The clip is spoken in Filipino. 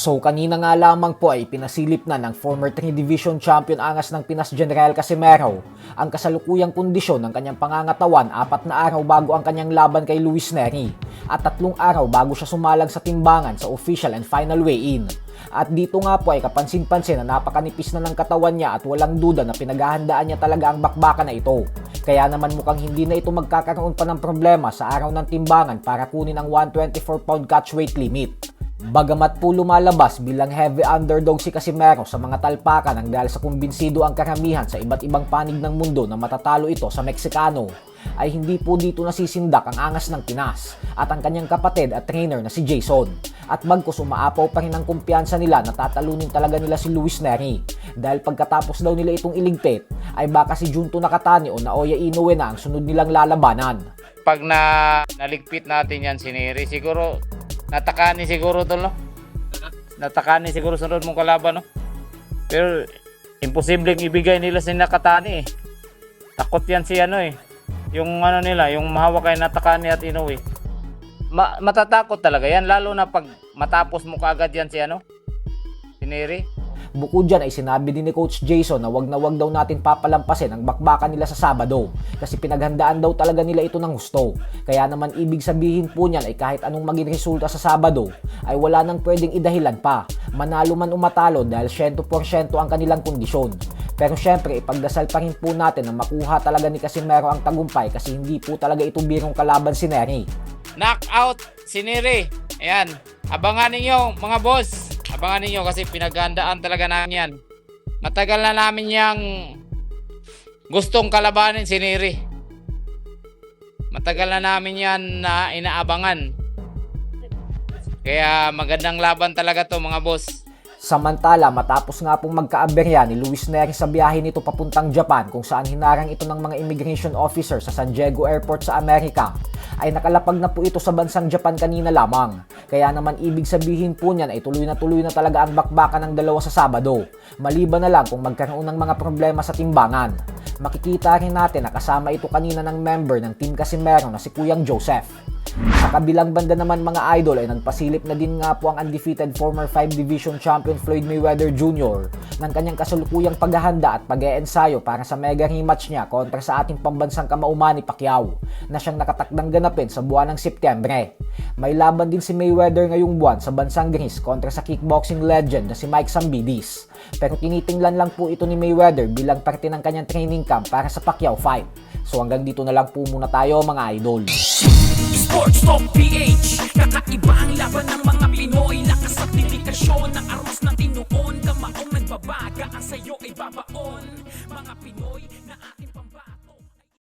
So kanina nga lamang po ay pinasilip na ng former 3 Division Champion angas ng Pinas General Casimero ang kasalukuyang kondisyon ng kanyang pangangatawan 4 na araw bago ang kanyang laban kay Luis Nery at 3 araw bago siya sumalang sa timbangan sa official and final weigh-in. At dito nga po ay kapansin-pansin na napakanipis na ng katawan niya at walang duda na pinaghahandaan niya talaga ang bakbakan na ito. Kaya naman mukhang hindi na ito magkakaroon pa ng problema sa araw ng timbangan para kunin ang 124-pound catchweight limit. Bagamat po lumalabas bilang heavy underdog si Casimero sa mga talpakan ang dahil sa kumbinsido ang karamihan sa iba't ibang panig ng mundo na matatalo ito sa Meksikano, ay hindi po dito nasisindak ang angas ng Pinas at ang kanyang kapatid at trainer na si Jason. At bagkus umaapaw pa rin ang kumpiyansa nila na tatalunin talaga nila si Luis Nery dahil pagkatapos daw nila itong iligpit ay baka si Junto Nakatani o Naoya Inoue na ang sunod nilang lalabanan. Pag naligpit natin yan si Nery, siguro natakanin siguro tol, no? Natakanin siguro sunod mong kalaban, no? Pero imposibleng ibigay nila si Nakatani eh. Takot yan si yung nila, yung mahawak kay Nakatani at Inoue. Matatakot talaga yan, lalo na pag matapos mo kaagad yan si Nery. Bukod dyan ay sinabi din ni Coach Jason na wag daw natin papalampasin ang bakbakan nila sa Sabado kasi pinaghandaan daw talaga nila ito ng gusto. Kaya naman ibig sabihin po niyan ay kahit anong maging resulta sa Sabado ay wala nang pwedeng idahilan pa. Manalo man o matalo dahil 100% ang kanilang kondisyon. Pero syempre ipagdasal pa rin po natin na makuha talaga ni Casimero ang tagumpay kasi hindi po talaga ito birong kalaban si Nery. Knockout si Nery. Ayan, abangan ninyo mga boss. Abangan ninyo kasi pinaghandaan talaga namin yan. Matagal na namin yang gustong kalabanin si Nery. Matagal na namin yan na inaabangan. Kaya magandang laban talaga to mga boss. Samantala, matapos nga pong magkaaberya ni Luis Nery sa biyahe nito papuntang Japan kung saan hinarang ito ng mga immigration officer sa San Diego Airport sa Amerika, ay nakalapag na po ito sa bansang Japan kanina lamang. Kaya naman ibig sabihin po niyan ay tuloy na talaga ang bakbakan ng dalawa sa Sabado. Maliban na lang kung magkaroon ng mga problema sa timbangan. Makikita rin natin na kasama ito kanina ng member ng Team Casimero na si Kuyang Joseph. Sa kabilang banda naman mga idol ay nagpasilip na din nga po ang undefeated former 5 Division Champion Floyd Mayweather Jr. ng kanyang kasalukuyang paghahanda at pag-eensayo para sa mega rematch niya kontra sa ating pambansang kamao Manny Pacquiao na siyang nakatakdang ganapin sa buwan ng Setyembre. May laban din si Mayweather ngayong buwan sa bansang Greece kontra sa kickboxing legend na si Mike Zambidis. Pero tinitingnan lang po ito ni Mayweather bilang parte ng kanyang training camp para sa Pacquiao fight. So hanggang dito na lang po muna tayo mga idol. Sports Talk PH, kakaiba ang laban ng mga Pinoy. Lakas at dedikasyon ng armas ng tinuon. Kamaong nagbabaga, ang sayo ay babaon. Mga Pinoy na atin